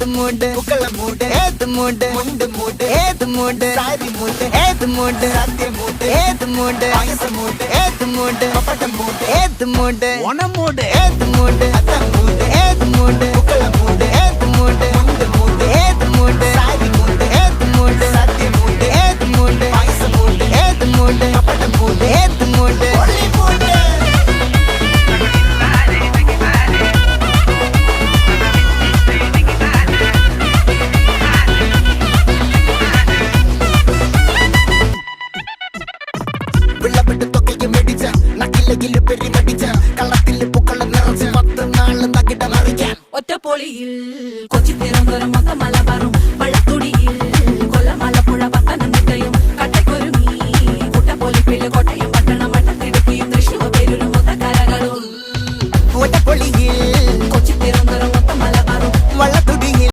ഏത് മൂട് പുക്കള മൂട് ഏത് മൂട് മുണ്ട് മൂട് ഏത് മൂട് സാരി മൂട് ഏത് മൂട് സത്യ മൂട് ഏത് മൂട് പായസ മൂട് ഏത് മൂട് പപ്പടം മൂട് ഏത് മൂട് ഓണം മൂട് ഏത് മൂട് അത്തം മൂട് ഏത് മൂട് പുക്കള മൂട് ഏത് മൂട് മുണ്ട് മൂട് ഏത് മൂട് സാരി മൂട് ഏത് മൂട് സത്യ മൂട് ഏത് മൂട് പായസ മൂട് ഏത് മൂട് പപ്പടം മൂട് ഏത് മൂട് ഒളി മൂട് വിളവെട്ട് തൊക്കയും വെടിച്ച നക്കിലകില് പെരുമടിച്ച കള്ളത്തില് പൂക്കള നിറച്ച് 10 നാള് നകിട മറിക്കാൻ ഒറ്റപ്പൊളിയിൽ കൊച്ചി തിരുവനന്തപുരം മൊത്തം മലബാറും